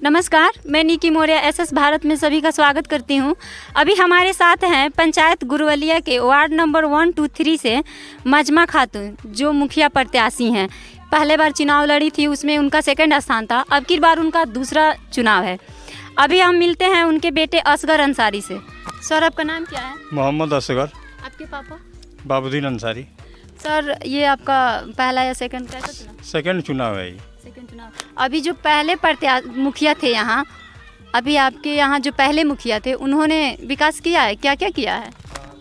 नमस्कार, मैं निकी मौर्य एसएस भारत में सभी का स्वागत करती हूं। अभी हमारे साथ हैं पंचायत गुरवलिया के वार्ड नंबर 1, 2, 3 से मजमा खातून, जो मुखिया प्रत्याशी हैं। पहले बार चुनाव लड़ी थी, उसमें उनका सेकंड स्थान था। अब की बार उनका दूसरा चुनाव है। अभी हम मिलते हैं उनके बेटे असगर अंसारी से। सर, आपका नाम क्या है? मोहम्मद असगर। आपके पापा? बाबुद्दीन अंसारी। सर, ये आपका पहला या सेकंड कैसा चुनाव? सेकंड चुनाव है ये। सेकंड चुनाव। अभी जो पहले मुखिया थे यहाँ, अभी आपके यहाँ जो पहले मुखिया थे, उन्होंने विकास किया है? क्या क्या किया है?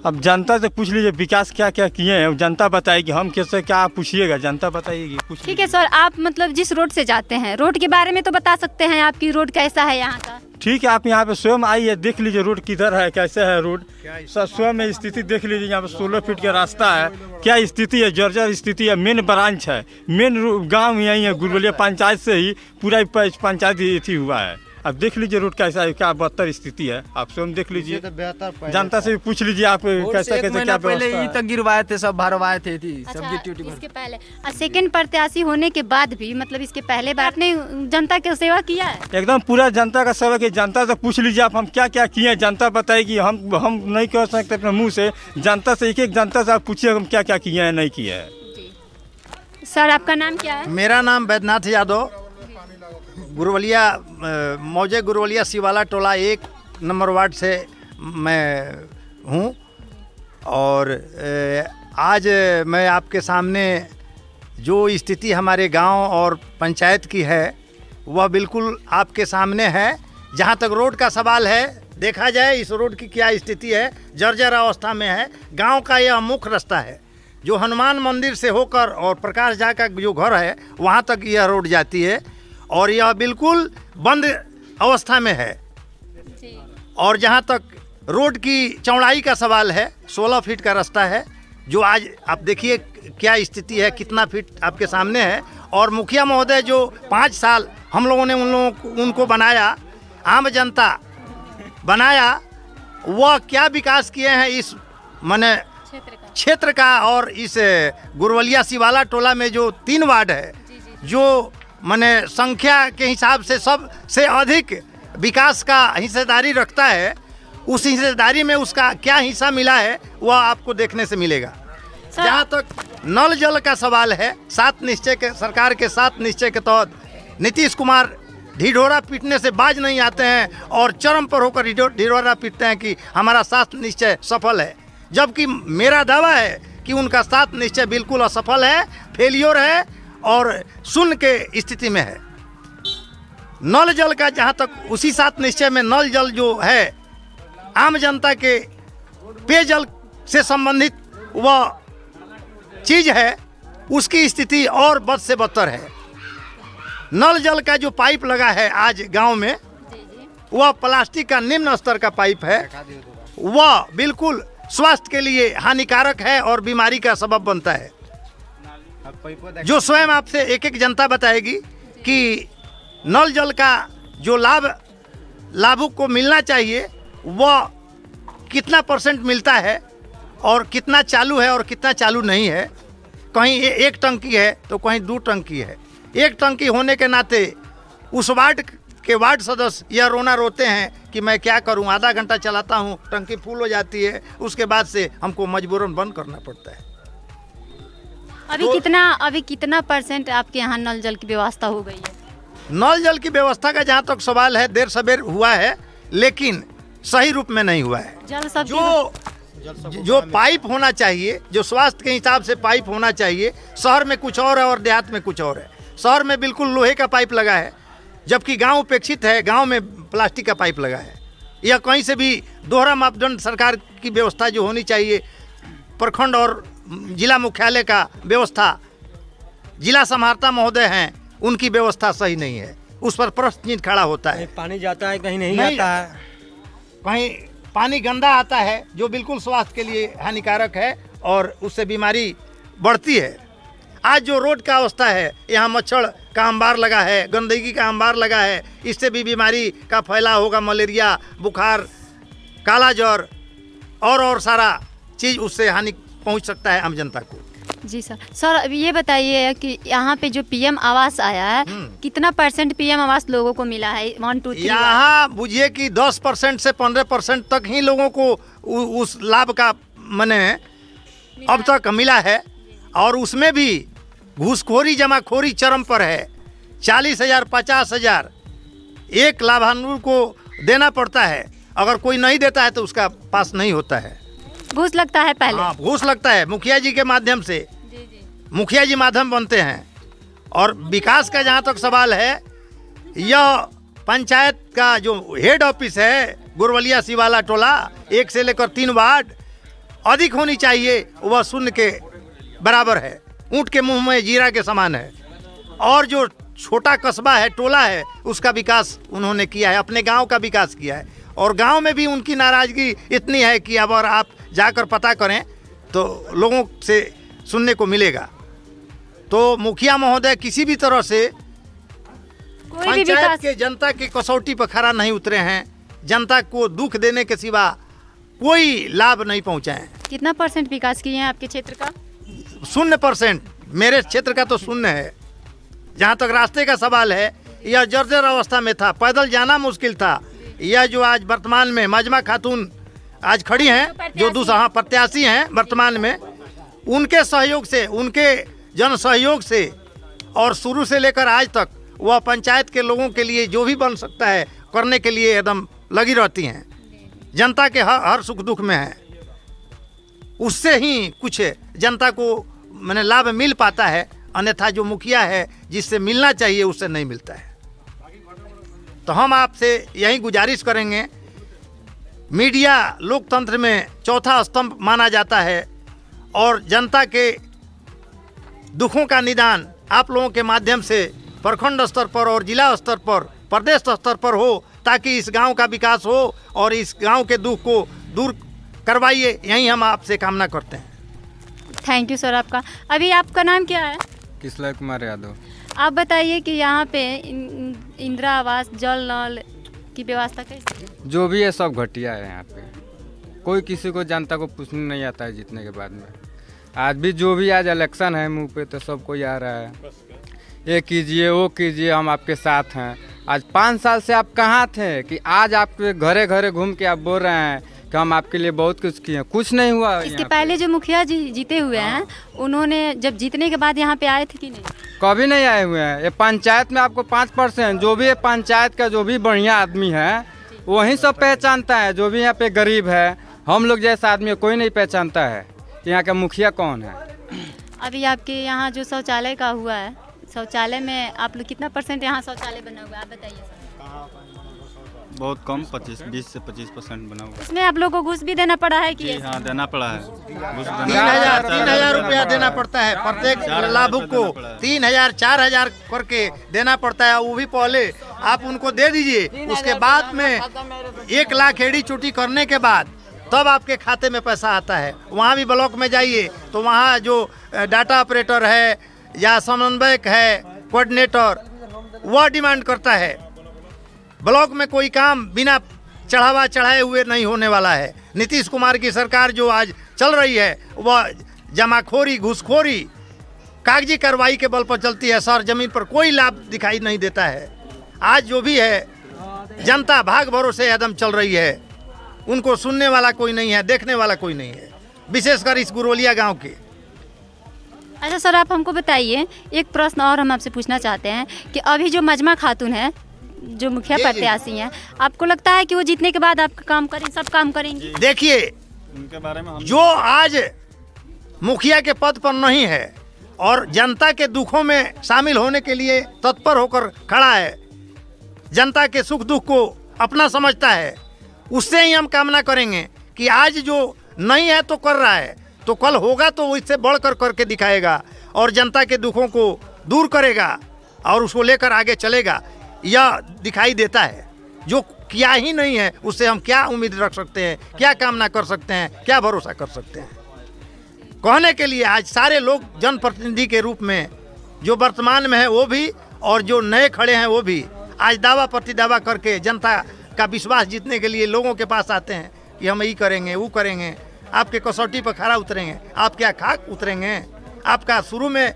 अब जनता से पूछ लीजिए विकास क्या क्या किए हैं। जनता बताएगी, हम कैसे क्या पूछिएगा, जनता बताएगी। ठीक है सर, आप मतलब जिस रोड से जाते हैं, रोड के बारे में तो बता सकते हैं, आपकी रोड कैसा है यहाँ का? ठीक है, आप यहाँ पे स्वयं आइए, देख लीजिए रोड किधर है, कैसे है रोड। सर स्वयं में स्थिति देख लीजिए। यहाँ पे 16 फीट का रास्ता है, क्या स्थिति है, जर्जर स्थिति है। मेन ब्रांच है, मेन गांव यही है, गुरवलिया पंचायत से ही पूरा पंचायत ही हुआ है। अब देख लीजिए रोड कैसा है, क्या बदतर स्थिति है, आप स्वयं देख लीजिए। जनता से भी पूछ लीजिए आप कैसे कैसे क्या पहले ही तक गिरवाए थे, सब भरवाए थे। इसके पहले सेकंड प्रत्याशी होने के बाद भी, मतलब इसके पहले बार आपने जनता की सेवा किया है? एकदम पूरा जनता का सेवा की। जनता से पूछ लीजिए आप, हम क्या क्या किए, जनता बताएगी। हम नहीं कह सकते अपने मुंह से। जनता से एक जनता से आप पूछिए हम क्या क्या किए हैं, नहीं किए हैं। सर, आपका नाम क्या है? मेरा नाम वैद्यनाथ यादव, गुरवलिया मौजे गुरवलिया शिवाला टोला 1 नंबर वार्ड से मैं हूँ। और आज मैं आपके सामने जो स्थिति हमारे गांव और पंचायत की है वह बिल्कुल आपके सामने है। जहां तक रोड का सवाल है, देखा जाए इस रोड की क्या स्थिति है, जर्जर अवस्था में है। गांव का यह मुख्य रास्ता है जो हनुमान मंदिर से होकर और प्रकाश झा का जो घर है वहां तक यह रोड जाती है, और यह बिल्कुल बंद अवस्था में है। और जहाँ तक रोड की चौड़ाई का सवाल है, 16 फीट का रास्ता है, जो आज आप देखिए क्या स्थिति है, कितना फीट आपके सामने है। और मुखिया महोदय जो 5 साल हम लोगों ने उनको बनाया, आम जनता बनाया, वह क्या विकास किए हैं इस माने क्षेत्र का। और इस गुरवलिया शिवाला टोला में जो 3 वार्ड है, जो माने संख्या के हिसाब से सबसे अधिक विकास का हिस्सेदारी रखता है, उस हिस्सेदारी में उसका क्या हिस्सा मिला है वह आपको देखने से मिलेगा। जहाँ तक नल जल का सवाल है, 7 निश्चय के सरकार के 7 निश्चय के तहत नीतीश कुमार ढिढोरा पीटने से बाज नहीं आते हैं और चरम पर होकर ढिढोरा पीटते हैं कि हमारा 7 निश्चय सफल है। जबकि मेरा दावा है कि उनका 7 निश्चय बिल्कुल असफल है, फेलियर है और शून्य के स्थिति में है। नल जल का जहाँ तक, उसी 7 निश्चय में नल जल जो है, आम जनता के पेयजल से संबंधित वह चीज़ है, उसकी स्थिति और बद से बदतर है। नल जल का जो पाइप लगा है आज गांव में, वह प्लास्टिक का निम्न स्तर का पाइप है। वह बिल्कुल स्वास्थ्य के लिए हानिकारक है और बीमारी का सबब बनता है। जो स्वयं आपसे एक एक जनता बताएगी कि नल जल का जो लाभुक को मिलना चाहिए वह कितना % मिलता है और कितना चालू है और कितना चालू नहीं है। कहीं 1 टंकी है तो कहीं 2 टंकी है। 1 टंकी होने के नाते उस वार्ड के वार्ड सदस्य यह रोना रोते हैं कि मैं क्या करूं, आधा घंटा चलाता हूं, टंकी फुल हो जाती है, उसके बाद से हमको मजबूरन बंद करना पड़ता है। अभी कितना % आपके यहाँ नल जल की व्यवस्था हो गई है? नल जल की व्यवस्था का जहाँ तक सवाल है, देर सवेर हुआ है, लेकिन सही रूप में नहीं हुआ है। जो पाइप होना चाहिए, जो स्वास्थ्य के हिसाब से पाइप होना चाहिए, शहर में कुछ और है और देहात में कुछ और है। शहर में बिल्कुल लोहे का पाइप लगा है, जबकि गांव उपेक्षित है, गांव में प्लास्टिक का पाइप लगा है। यह कहीं से भी दोहरा मापदंड सरकार की व्यवस्था जो होनी चाहिए, प्रखंड और जिला मुख्यालय का व्यवस्था, जिला समाहर्ता महोदय हैं, उनकी व्यवस्था सही नहीं है। उस पर प्रश्न चिन्ह खड़ा होता है। पानी जाता है, कहीं नहीं जाता है, कहीं पानी गंदा आता है, जो बिल्कुल स्वास्थ्य के लिए हानिकारक है और उससे बीमारी बढ़ती है। आज जो रोड का अवस्था है, यहाँ मच्छर का अंबार लगा है, गंदगी का अंबार लगा है, इससे भी बीमारी का फैलाव होगा। मलेरिया, बुखार, काला ज्वर और सारा चीज़ उससे हानि पहुँच सकता है आम जनता को। जी सर। सर अब ये बताइए कि यहाँ पे जो पीएम आवास आया है, कितना % पीएम आवास लोगों को मिला है? 1 2 3 यहाँ बुझिए कि 10% से 15% तक ही लोगों को उस लाभ का माने अब तक मिला है, और उसमें भी घूसखोरी जमाखोरी चरम पर है। 40,000 50,000 एक लाभान्वित को देना पड़ता है, अगर कोई नहीं देता है तो उसका पास नहीं होता है। घूस लगता है पहले? हाँ, घूस लगता है। मुखिया जी के माध्यम से, मुखिया जी माध्यम बनते हैं। और विकास का जहाँ तक सवाल है, यह पंचायत का जो हेड ऑफिस है गुरवलिया सिवाला टोला 1 से लेकर 3 वार्ड अधिक होनी चाहिए, वह 0 के बराबर है। ऊँट के मुंह में जीरा के समान है। और जो छोटा कस्बा है, टोला है, उसका विकास उन्होंने किया है, अपने गांव का विकास किया है। और गांव में भी उनकी नाराज़गी इतनी है कि अब और आप जाकर पता करें तो लोगों से सुनने को मिलेगा। तो मुखिया महोदय किसी भी तरह से पंचायत के जनता के कसौटी पर खरा नहीं उतरे हैं। जनता को दुख देने के सिवा कोई लाभ नहीं पहुंचाए। कितना % विकास किए हैं आपके क्षेत्र का? 0%। मेरे क्षेत्र का तो 0 है। जहाँ तक रास्ते का सवाल है, यह जर्जर अवस्था में था, पैदल जाना मुश्किल था। यह जो आज वर्तमान में मजमा खातून आज खड़ी हैं, जो दूसरा प्रत्याशी हैं वर्तमान में, उनके सहयोग से, उनके जन सहयोग से और शुरू से लेकर आज तक वह पंचायत के लोगों के लिए जो भी बन सकता है करने के लिए एकदम लगी रहती हैं। जनता के हर सुख दुख में है। उससे ही कुछ जनता को मैंने लाभ मिल पाता है, अन्यथा जो मुखिया है जिससे मिलना चाहिए उससे नहीं मिलता है। तो हम आपसे यही गुजारिश करेंगे, मीडिया लोकतंत्र में चौथा स्तंभ माना जाता है, और जनता के दुखों का निदान आप लोगों के माध्यम से प्रखंड स्तर पर और जिला स्तर पर, प्रदेश स्तर पर हो, ताकि इस गांव का विकास हो और इस गांव के दुख को दूर करवाइए, यही हम आपसे कामना करते हैं। थैंक यू सर आपका। अभी आपका नाम क्या है? किशलय कुमार यादव। आप बताइए कि यहाँ पे इंदिरा आवास, जल नल की व्यवस्था कैसी है? जो भी है सब घटिया है यहाँ पे। कोई किसी को जनता को पूछने नहीं आता है जीतने के बाद में। आज भी जो भी आज इलेक्शन है मुंह पे तो सब कोई आ रहा है, ये कीजिए वो कीजिए, हम आपके साथ हैं। आज 5 साल से आप कहाँ थे कि आज आपके घरे घरे घूम के आप बोल रहे हैं कि हम आपके लिए बहुत कुछ किए? कुछ नहीं हुआ। इसके पहले जो मुखिया जी जीते हुए हैं, उन्होंने जब जीतने के बाद यहाँ पे आए थे कि नहीं? कभी नहीं आए हुए हैं। ये पंचायत में आपको 5% जो भी है पंचायत का जो भी बढ़िया आदमी है वही सब पहचानता है। जो भी यहाँ पे गरीब है, हम लोग जैसा आदमी कोई नहीं पहचानता है कि यहाँ का मुखिया कौन है। अभी आपके यहाँ जो शौचालय का हुआ है, शौचालय में आप लोग कितना % यहाँ शौचालय बना हुआ है, आप बताइए सर। बहुत कम, 20 से 25% बना हुआ। इसमें आप लोग को घूस भी देना पड़ा है कि? हाँ, देना पड़ा है। 3,000 रुपया देना पड़ता है प्रत्येक लाभुक को। 3,000 4,000 करके देना पड़ता है। वो भी पहले आप उनको दे दीजिए, उसके बाद में 1 लाख एड़ी चोटी करने के बाद तब आपके खाते में पैसा आता है। वहाँ भी ब्लॉक में जाइए तो वहाँ जो डाटा ऑपरेटर है या समन्वयक है, कोऑर्डिनेटर, वह डिमांड करता है। ब्लॉक में कोई काम बिना चढ़ावा चढ़ाए हुए नहीं होने वाला है। नीतीश कुमार की सरकार जो आज चल रही है वह जमाखोरी, घूसखोरी, कागजी कार्रवाई के बल पर चलती है। सर जमीन पर कोई लाभ दिखाई नहीं देता है। आज जो भी है जनता भाग भरोसे एकदम चल रही है। उनको सुनने वाला कोई नहीं है, देखने वाला कोई नहीं है, विशेषकर इस गुरवलिया गांव के। अच्छा सर, आप हमको बताइए, एक प्रश्न और हम आपसे पूछना चाहते हैं कि अभी जो मजमा खातून है, जो मुखिया प्रत्याशी हैं, आपको लगता है कि वो जीतने के बाद आपका काम करें, सब काम करेंगे? देखिए, उनके बारे में जो आज मुखिया के पद पर नहीं है और जनता के दुखों में शामिल होने के लिए तत्पर होकर खड़ा है, जनता के सुख दुख को अपना समझता है, उससे ही हम कामना करेंगे कि आज जो नहीं है तो कर रहा है, तो कल होगा तो वो इससे बढ़कर करके दिखाएगा और जनता के दुखों को दूर करेगा और उसको लेकर आगे चलेगा। यह दिखाई देता है। जो किया ही नहीं है उससे हम क्या उम्मीद रख सकते हैं, क्या कामना कर सकते हैं, क्या भरोसा कर सकते हैं? कहने के लिए आज सारे लोग जनप्रतिनिधि के रूप में, जो वर्तमान में है वो भी और जो नए खड़े हैं वो भी, आज दावा प्रतिदावा करके जनता का विश्वास जीतने के लिए लोगों के पास आते हैं कि हम ये करेंगे, वो करेंगे, आपके कसौटी पर खरा उतरेंगे। आप क्या खाक उतरेंगे? आपका शुरू में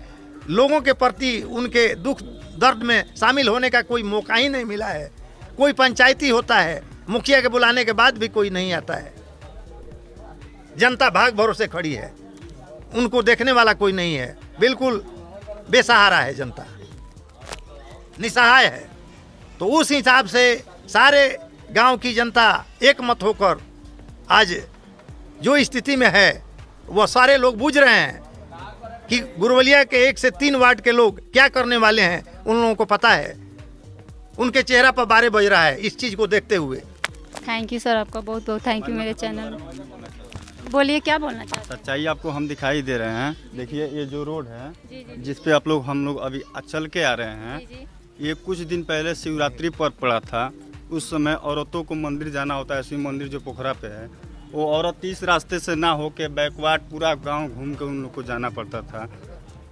लोगों के प्रति उनके दुख दर्द में शामिल होने का कोई मौका ही नहीं मिला है। कोई पंचायती होता है, मुखिया के बुलाने के बाद भी कोई नहीं आता है। जनता भाग भरोसे खड़ी है, उनको देखने वाला कोई नहीं है। बिल्कुल बेसहारा है जनता, निसहाय है। तो उस हिसाब से सारे गांव की जनता एक मत होकर आज जो स्थिति में है वह सारे लोग बूझ रहे हैं कि गुरवलिया के 1 से 3 वार्ड के लोग क्या करने वाले हैं। उन लोगों को पता है, उनके चेहरा पर बारे बज रहा है इस चीज़ को देखते हुए। थैंक यू सर, आपका बहुत बहुत थैंक यू। मेरे चैनल बोलिए, क्या बोलना चाहते हैं? सच्चाई आपको हम दिखाई दे रहे हैं। देखिए ये जो रोड है जिस पे हम लोग अभी चल के आ रहे हैं, ये कुछ दिन पहले शिवरात्रि पर्व पड़ा था। उस समय औरतों को मंदिर जाना होता है, शिव मंदिर जो पोखरा पे है, वो औरत इस रास्ते से ना होके बैकवार्ड पूरा गांव घूम के उन लोग को जाना पड़ता था।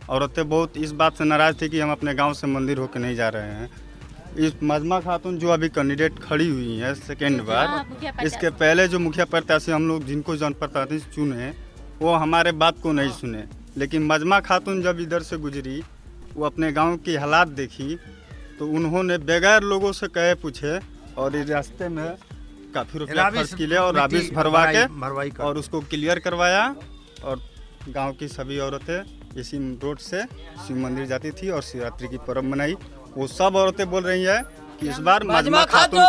औरतें बहुत इस बात से नाराज़ थी कि हम अपने गांव से मंदिर होके नहीं जा रहे हैं। इस मजमा खातून जो अभी कैंडिडेट खड़ी हुई है सेकेंड बार, इसके पहले जो मुखिया प्रत्याशी हम लोग जिनको जनप्रतिनिधि चुने वो हमारे बात को नहीं सुने। लेकिन मजमा खातून जब इधर से गुजरी, वो अपने गांव की हालात देखी तो उन्होंने बगैर लोगों से कहे पूछे और इस रास्ते में काफ़ी रुपया खर्च किए और राबिस भरवा के और उसको क्लियर करवाया। और गांव की सभी औरतें इसी रोड से शिव मंदिर जाती थी और शिवरात्रि की पर्व मनाई। वो सब औरतें बोल रही है कि इस बार मजमा खातून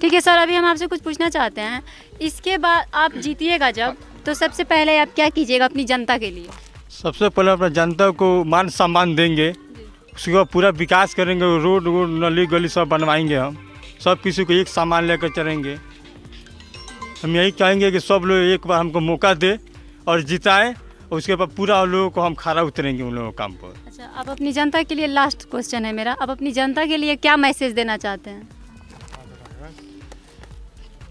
ठीक है सर, अभी हम आपसे कुछ पूछना चाहते हैं। इसके बाद आप जीतिएगा जब, तो सबसे पहले आप क्या कीजिएगा अपनी जनता के लिए? सबसे पहले अपना जनता को मान सम्मान देंगे, उसके बाद पूरा विकास करेंगे। रोड नली गली सब बनवाएंगे, हम सब किसी को एक सामान लेकर चलेंगे। हम यही कहेंगे कि सब लोग एक बार हमको मौका दे और जिताएं, और उसके बाद पूरा लोगों को हम खड़ा उतरेंगे उन लोगों के काम पर। अच्छा, अब अपनी जनता के लिए लास्ट क्वेश्चन है मेरा, अब अपनी जनता के लिए क्या मैसेज देना चाहते हैं?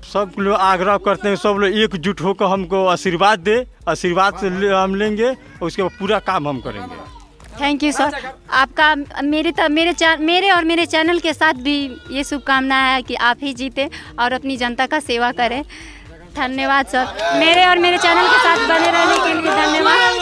सब लोग आग्रह करते हैं सब लोग एकजुट होकर हमको आशीर्वाद दे, आशीर्वाद से हम लेंगे और उसके बाद पूरा काम हम करेंगे। थैंक यू सर, आपका मेरे और मेरे चैनल के साथ भी ये शुभकामना है कि आप ही जीते और अपनी जनता का सेवा करें। धन्यवाद सर, मेरे और मेरे चैनल के साथ बने रहने के लिए धन्यवाद।